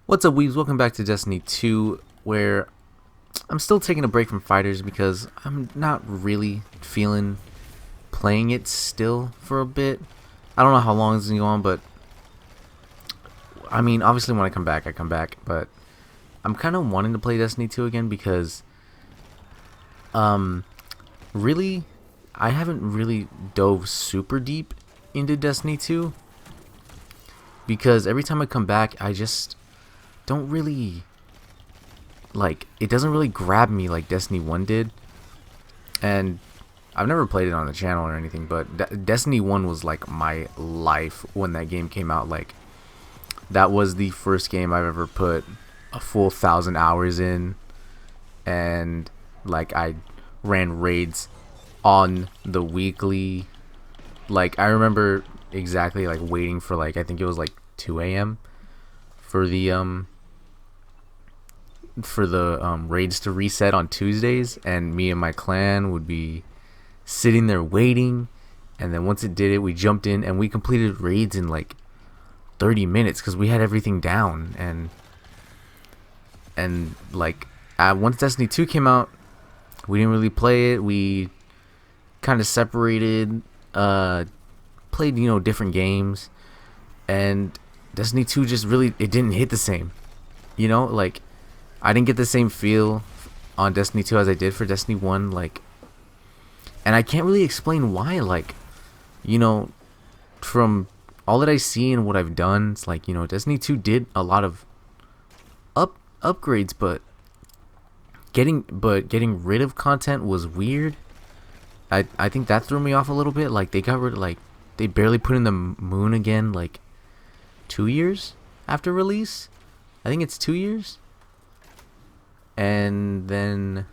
What's up, weebs? Welcome back to Destiny 2, where I'm still taking a break from fighters because I'm not really feeling playing it still for a bit. I don't know how long it's going to go on, but I mean, obviously when I come back, I come back, but I'm kind of wanting to play Destiny 2 again because, really, I haven't really dove super deep into Destiny 2 because every time I come back, I just don't really it doesn't really grab me like Destiny 1 did. And I've never played it on the channel or anything, but Destiny 1 was like my life when that game came out. Like, that was the first game I've ever put a full 1,000 hours in, and like I ran raids on the weekly. Like, I remember exactly like waiting for, like, I think it was like 2 a.m. for the raids to reset on Tuesdays, and me and my clan would be sitting there waiting, and then once it did it, we jumped in and we completed raids in like 30 minutes because we had everything down. And like, once Destiny 2 came out, we didn't really play it. We kind of separated, played, different games, and Destiny 2 just really, it didn't hit the same. Like, I didn't get the same feel on Destiny 2 as I did for Destiny 1, like, and I can't really explain why. Like, from all that I see and what I've done, it's like, Destiny 2 did a lot of upgrades, but getting rid of content was weird. I think that threw me off a little bit. Like, they got rid of, like, they barely put in the moon again, like, 2 years after release. I think it's 2 years. And then,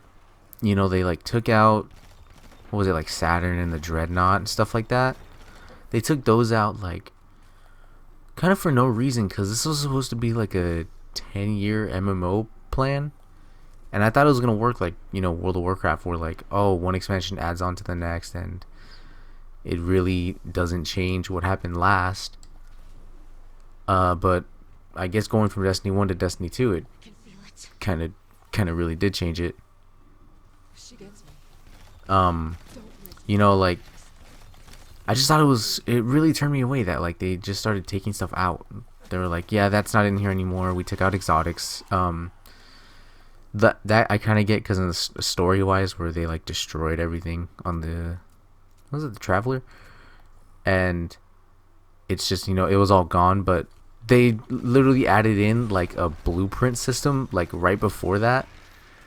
they like took out, what was it, like Saturn and the Dreadnought and stuff like that. They took those out, like, kind of for no reason, because this was supposed to be like a 10-year MMO plan. And I thought it was going to work like, World of Warcraft, where like, oh, one expansion adds on to the next, and it really doesn't change what happened last. But I guess going from Destiny 1 to Destiny 2, it kind of really did change it. Like, I just thought it really turned me away that, like, they just started taking stuff out. They were like, yeah, that's not in here anymore. We took out exotics. That I kind of get, because in the story wise, where they like destroyed everything on the, what was it, the Traveler, and it's just, it was all gone. But they literally added in like a blueprint system, like, right before that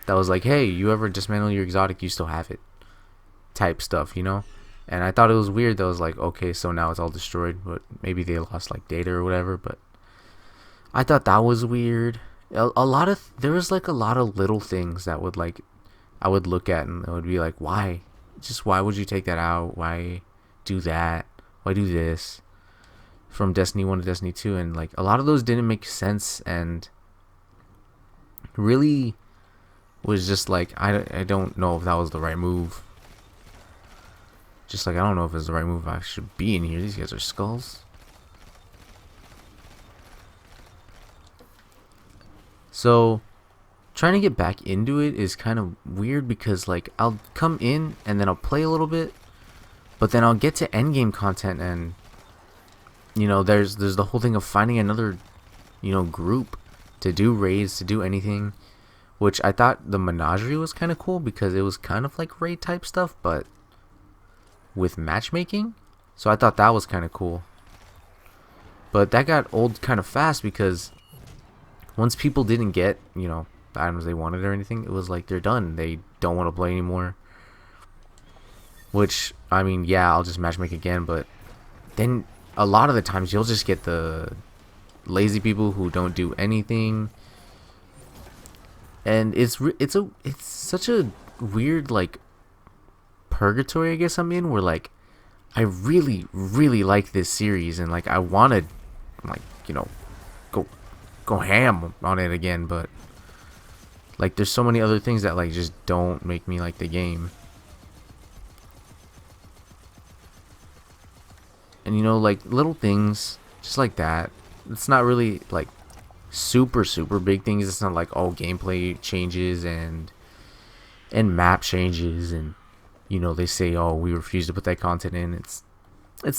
was like, hey, you ever dismantle your exotic, you still have it, type stuff, And I thought it was weird. That was like, okay, so now it's all destroyed, but maybe they lost like data or whatever. But I thought that was weird. There was like a lot of little things that would, like, I would look at and it would be like, why would you take that out? Why do that? Why do this? From Destiny 1 to Destiny 2, and like, a lot of those didn't make sense, and really was just like, I don't know if that was the right move. Just like, I don't know if it's the right move. I should be in here. These guys are skulls. So, trying to get back into it is kind of weird, because like, I'll come in and then I'll play a little bit, but then I'll get to endgame content, and there's the whole thing of finding another group to do raids, to do anything, which I thought the Menagerie was kind of cool, because it was kind of like raid type stuff, but with matchmaking. So I thought that was kind of cool. But that got old kind of fast, because once people didn't get, the items they wanted or anything, it was like, they're done. They don't want to play anymore. Which, I mean, yeah, I'll just matchmake again, but then a lot of the times you'll just get the lazy people who don't do anything. And it's such a weird, like, purgatory, I guess I'm in, where like, I really, really like this series, and like, I wanted, like, go ham on it again, but like, there's so many other things that like just don't make me like the game. And like, little things just like that, it's not really like super big things. It's not like all gameplay changes and map changes, and you know they say, oh, we refuse to put that content in. It's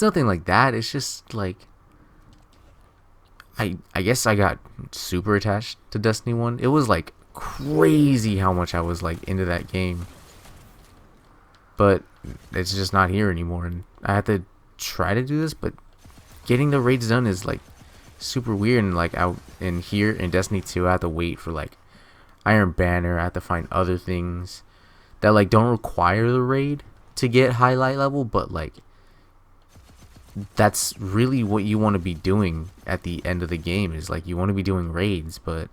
nothing like that. It's just like I guess I got super attached to Destiny 1. It was like crazy how much I was like into that game. But it's just not here anymore, and I have to try to do this, but getting the raids done is like super weird. And like out in here in Destiny 2, I have to wait for like Iron Banner. I have to find other things that like don't require the raid to get highlight level, but like that's really what you want to be doing at the end of the game, is like you want to be doing raids. But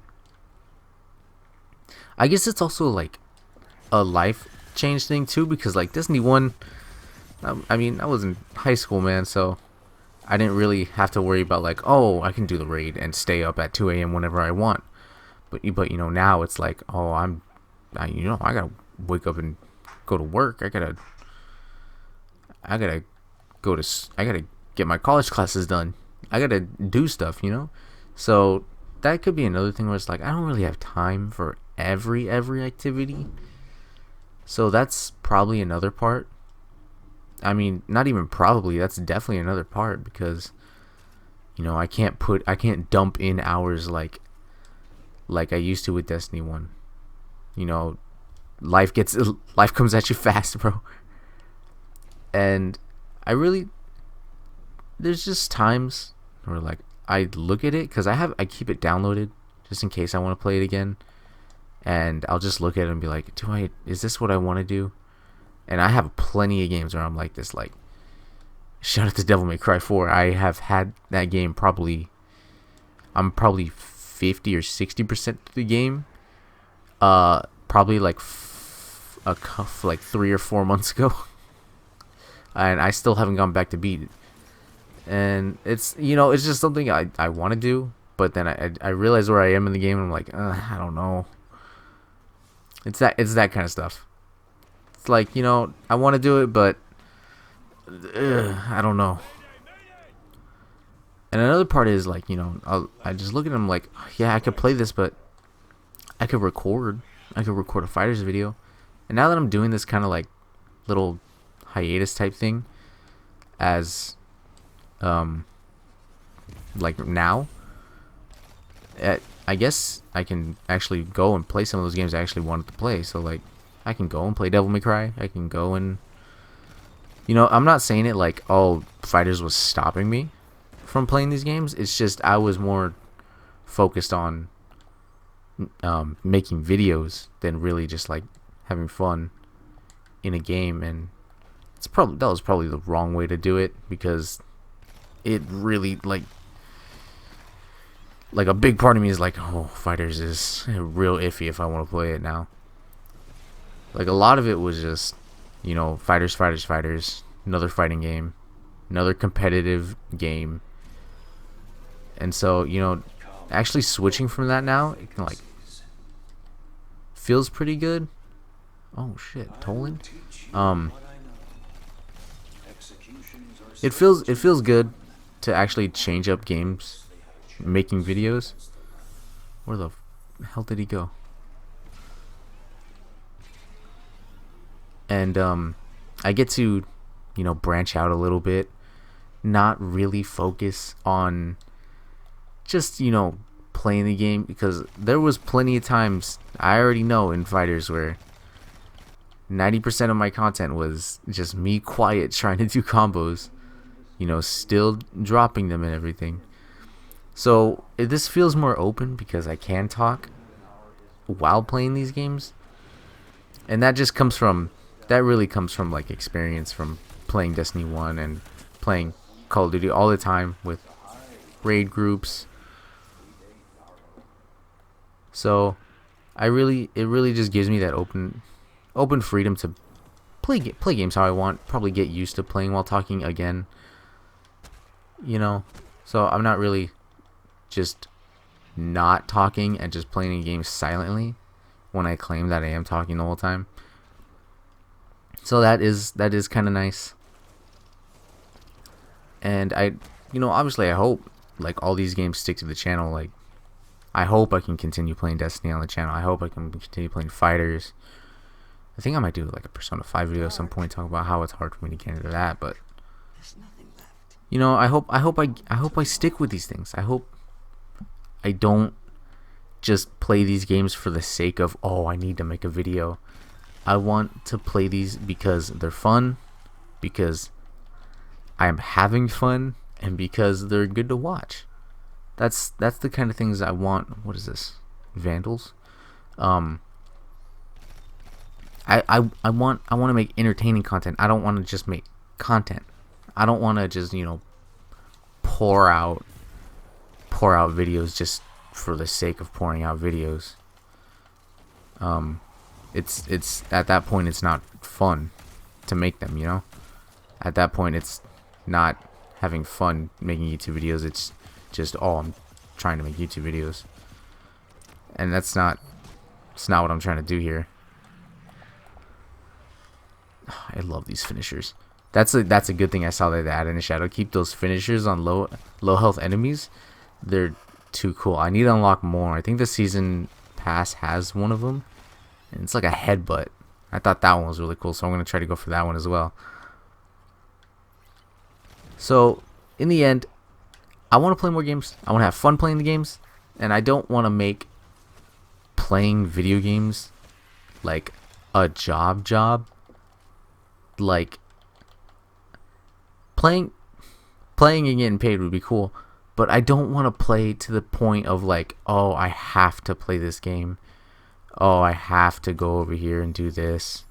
I guess it's also like a life change thing too, because like Destiny 1, I mean, I was in high school, man, so I didn't really have to worry about like, oh, I can do the raid and stay up at 2 a.m. whenever I want. But you know, now it's like, oh, I gotta wake up and go to work. I gotta I gotta get my college classes done. I gotta do stuff, you know. So that could be another thing where it's like I don't really have time for every activity. So that's probably another part. I mean, not even probably, that's definitely another part, because you know, I can't dump in hours like I used to with Destiny 1. You know, life comes at you fast, bro. And there's just times where like I look at it, because I keep it downloaded just in case I want to play it again, and I'll just look at it and be like, is this what I want to do? And I have plenty of games where I'm like this, like, shout out to Devil May Cry 4. I have had that game I'm probably 50 or 60% of the game. Probably like like 3 or 4 months ago. And I still haven't gone back to beat it. And it's, you know, it's just something I want to do, but then I realize where I am in the game, and I'm like, I don't know. It's that kind of stuff. It's like, you know, I want to do it, but I don't know. And another part is like, you know, I just look at them like, yeah, I could play this, but I could record a fighters video. And now that I'm doing this kind of like little hiatus type thing, as like now, I guess I can actually go and play some of those games I actually wanted to play. So like, I can go and play Devil May Cry. I can go and, you know, I'm not saying it like, oh, fighters was stopping me from playing these games. It's just I was more focused on making videos than really just like having fun in a game. And that was probably the wrong way to do it, because it really like a big part of me is like, oh, fighters is real iffy if I want to play it now. Like a lot of it was just, you know, fighters, another fighting game, another competitive game. And so, you know, actually switching from that now, it can like feels pretty good. Oh shit, Tolan. It feels good to actually change up games, making videos. Where the hell did he go? And I get to, you know, branch out a little bit, not really focus on just, you know, playing the game, because there was plenty of times I already know in fighters where 90% of my content was just me quiet trying to do combos, you know, still dropping them and everything. So this feels more open because I can talk while playing these games, and that really comes from like experience from playing Destiny 1 and playing Call of Duty all the time with raid groups. So it really just gives me that open freedom to play games how I want. Probably get used to playing while talking again, you know. So I'm not really just not talking and just playing a game silently when I claim that I am talking the whole time. So that is kind of nice. And you know, obviously I hope like all these games stick to the channel. Like I hope I can continue playing Destiny on the channel. I hope I can continue playing fighters. I think I might do like a Persona 5 video at some point talking about how it's hard for me to get into that, but you know, I hope I stick with these things. I hope I don't just play these games for the sake of, oh, I need to make a video. I want to play these because they're fun, because I am having fun, and because they're good to watch. That's the kind of things I want. What is this? Vandals? I want to make entertaining content. I don't want to just make content. I don't want to just, you know, pour out videos just for the sake of pouring out videos. It's at that point it's not fun to make them, you know? At that point it's not having fun making YouTube videos. It's just, oh, I'm trying to make YouTube videos. And it's not what I'm trying to do here. I love these finishers. That's a good thing I saw that they added in Shadow. Keep those finishers on low health enemies. They're too cool. I need to unlock more. I think the season pass has one of them, and it's like a headbutt. I thought that one was really cool, so I'm gonna try to go for that one as well. So in the end, I want to play more games. I want to have fun playing the games, and I don't want to make playing video games like a job. Like playing and getting paid would be cool, but I don't want to play to the point of like, oh, I have to play this game. Oh, I have to go over here and do this.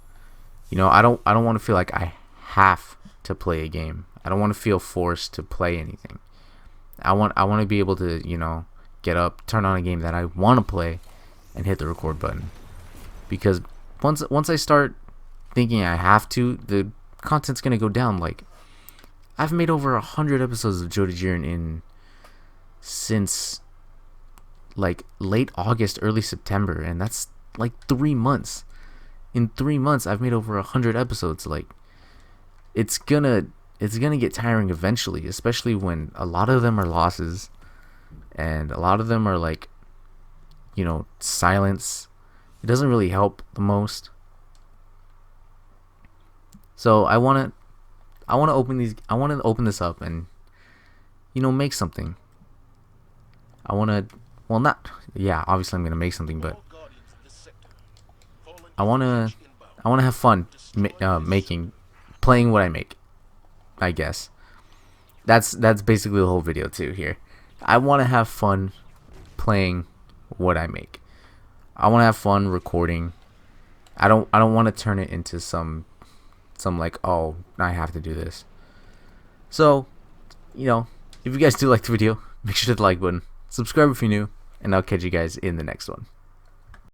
You know, I don't want to feel like I have to play a game. I don't want to feel forced to play anything. I want to be able to, you know, get up, turn on a game that I want to play, and hit the record button. Because once I start thinking I have to, the content's gonna go down. Like, I've made over 100 episodes of Joe DeJeron since like late August, early September, and that's like 3 months. In 3 months, I've made over 100 episodes. Like, it's gonna get tiring eventually, especially when a lot of them are losses, and a lot of them are like, you know, silence. It doesn't really help the most. So I want to open this up and, you know, make something. Obviously I'm going to make something, but I want to have fun playing what I make, I guess. That's basically the whole video too here. I want to have fun playing what I make. I want to have fun recording. I don't want to turn it into some like, oh, I have to do this. So, you know, if you guys do like the video, make sure to hit the like button, subscribe if you're new, and I'll catch you guys in the next one.